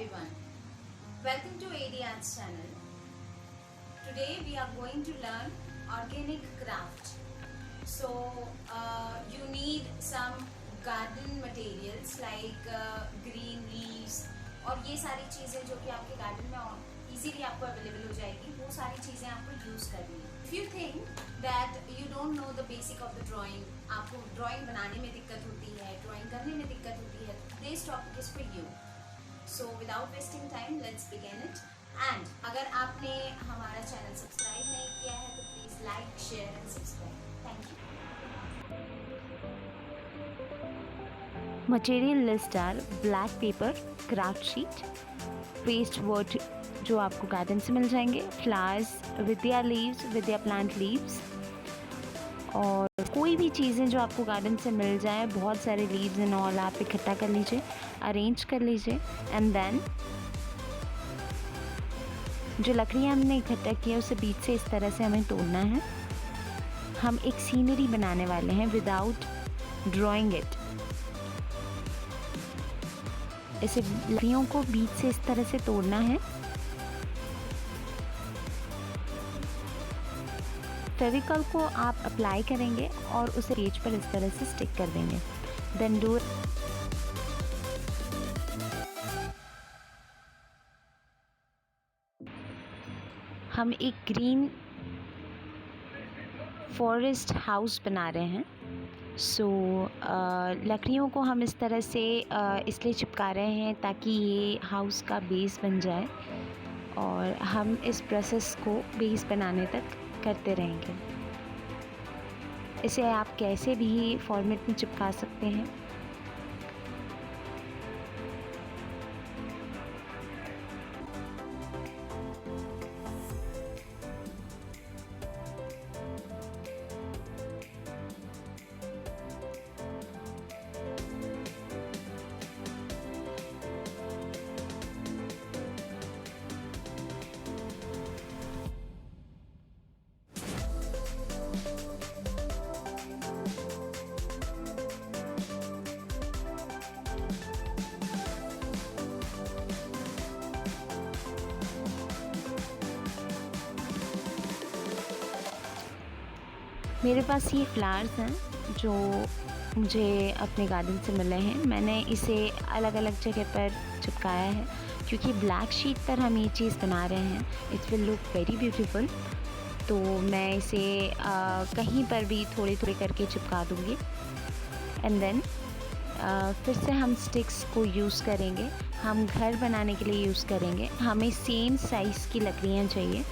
everyone, welcome to AD Arts channel. Today we are going to learn organic craft. So you need some garden materials like green leaves और ये सारी चीजें जो कि आपके garden में इजीली आपको अवेलेबल हो जाएगी, वो सारी चीजें आपको यूज करनी है. If you think that you don't know the basic of the drawing, आपको ड्राइंग बनाने में दिक्कत होती है, ड्राइंग करने में दिक्कत होती है, this topic is for you. So without wasting time, let's begin it. And अगर आपने हमारा चैनल सब्सक्राइब नहीं किया है तो please like, share and subscribe. Thank you. Material list are black paper, craft sheet, paste word जो आपको garden से मिल जाएंगे, फ्लावर्स, विद्या लीव्स, विद्या प्लांट लीव्स, और कोई भी चीज़ें जो आपको गार्डन से मिल जाए, बहुत सारे लीव्स एंड ऑल आप इकट्ठा कर लीजिए, अरेंज कर लीजिए. एंड देन जो लकड़ियाँ हमने इकट्ठा की है उसे बीच से इस तरह से हमें तोड़ना है. हम एक सीनरी बनाने वाले हैं विदाउट ड्राइंग इट. इसे लकड़ियों को बीच से इस तरह से तोड़ना है. फेविकॉल को आप अप्लाई करेंगे और उसे पेज पर इस तरह से स्टिक कर देंगे. देन डू हम एक ग्रीन फॉरेस्ट हाउस बना रहे हैं. सो लकड़ियों को हम इस तरह से इसलिए चिपका रहे हैं ताकि ये हाउस का बेस बन जाए, और हम इस प्रोसेस को बेस बनाने तक करते रहेंगे. इसे आप कैसे भी फॉर्मेट में चिपका सकते हैं. मेरे पास ये फ्लावर्स हैं जो मुझे अपने गार्डन से मिले हैं. मैंने इसे अलग अलग जगह पर चिपकाया है क्योंकि ब्लैक शीट पर हम ये चीज़ बना रहे हैं. It will look very beautiful. तो मैं इसे कहीं पर भी थोड़े थोड़े करके चिपका दूँगी. एंड देन फिर से हम स्टिक्स को यूज़ करेंगे. हम घर बनाने के लिए यूज़ करेंगे. हमें सेम साइज़ की लकड़ियाँ चाहिए.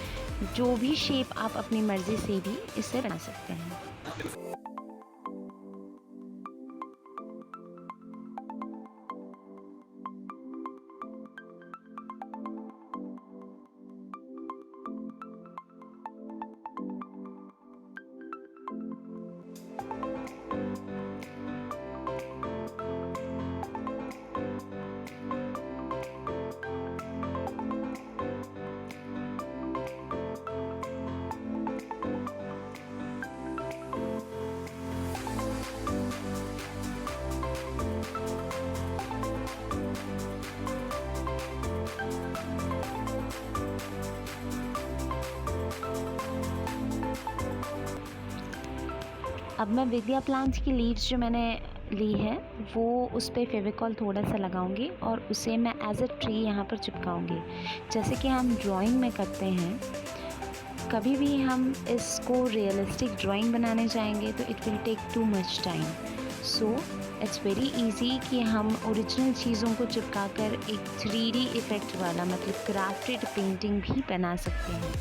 जो भी शेप आप अपनी मर्ज़ी से भी इसे बना सकते हैं. अब मैं विद्या प्लांट की लीव्स जो मैंने ली है वो उस पर फेविकॉल थोड़ा सा लगाऊंगी और उसे मैं एज अ ट्री यहाँ पर चिपकाऊंगी, जैसे कि हम ड्राइंग में करते हैं. कभी भी हम इसको रियलिस्टिक ड्राइंग बनाने जाएंगे तो it will take too much time. So it's very easy कि हम ओरिजिनल चीज़ों को चिपका कर एक 3D इफ़ेक्ट वाला मतलब क्राफ्टेड पेंटिंग भी बना सकते हैं.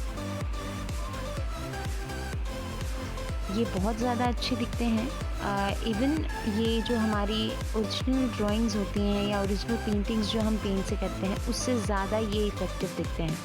ये बहुत ज़्यादा अच्छे दिखते हैं. इवन ये जो हमारी ओरिजिनल ड्राइंग्स होती हैं या ओरिजिनल पेंटिंग्स जो हम पेंट से करते हैं उससे ज़्यादा ये इफ़ेक्टिव दिखते हैं.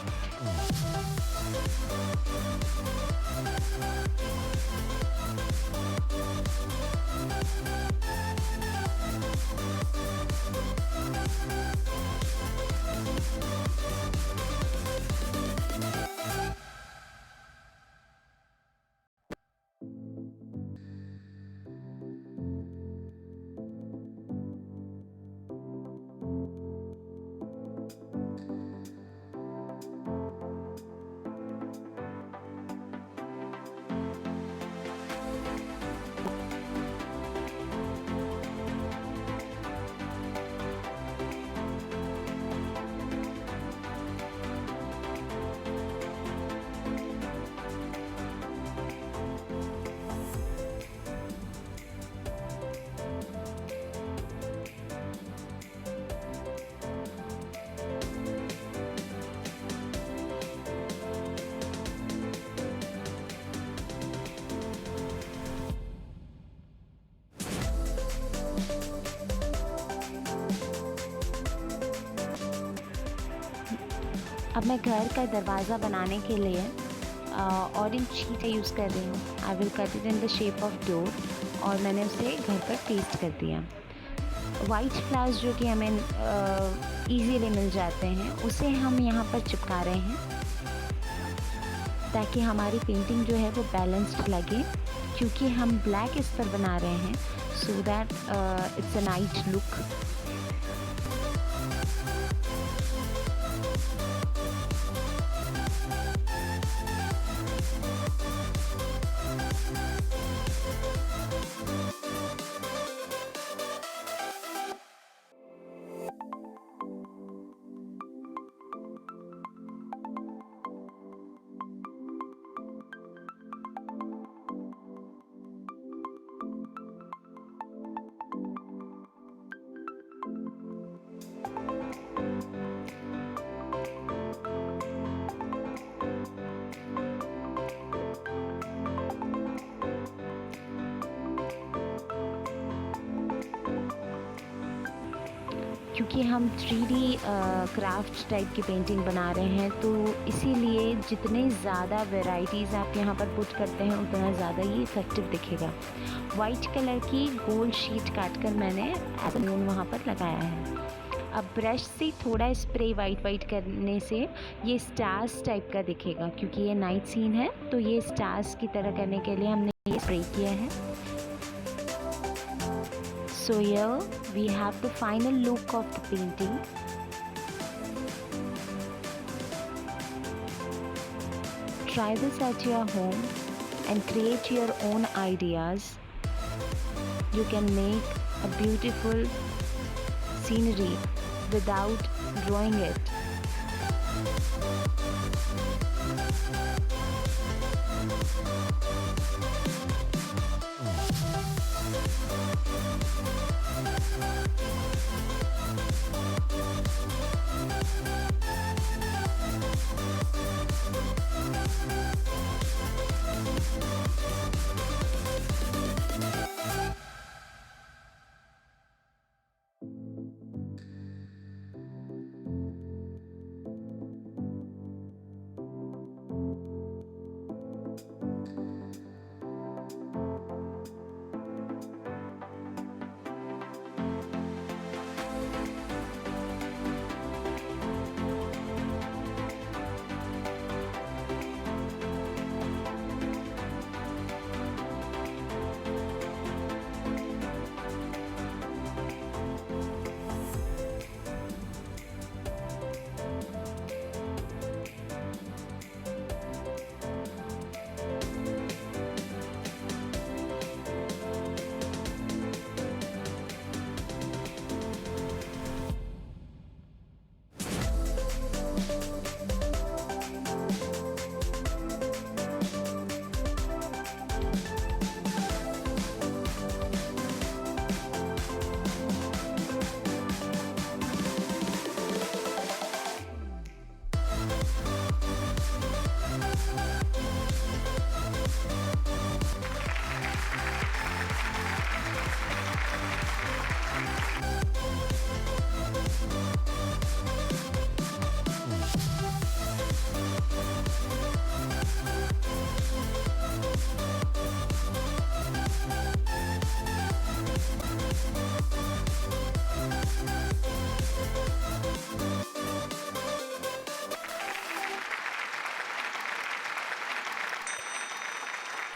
अब मैं घर का दरवाज़ा बनाने के लिए ऑरेंज शीट यूज़ कर रही हूँ। I will cut it in the shape of door और मैंने उसे घर पर पेस्ट कर दिया। वाइट फ्लावर्स जो कि हमें ईजीली मिल जाते हैं उसे हम यहाँ पर चिपका रहे हैं ताकि हमारी पेंटिंग जो है वो बैलेंस्ड लगे, क्योंकि हम ब्लैक इस पर बना रहे हैं so that it's a night look. क्योंकि हम 3D क्राफ्ट टाइप की पेंटिंग बना रहे हैं तो इसीलिए जितने ज़्यादा वैरायटीज़ आप यहाँ पर पुट करते हैं उतना ज़्यादा ये इफ़ेक्टिव दिखेगा। वाइट कलर की गोल्ड शीट काटकर मैंने एप्लिन वहाँ पर लगाया है। अब ब्रश से थोड़ा स्प्रे वाइट करने से ये स्टार्स टाइप का दिखेगा, क्योंकि ये नाइट सीन है तो ये स्टार्स की तरह करने के लिए हमने ये स्प्रे किया है। So here we have the final look of the painting. Try this at your home and create your own ideas. You can make a beautiful scenery without drawing it.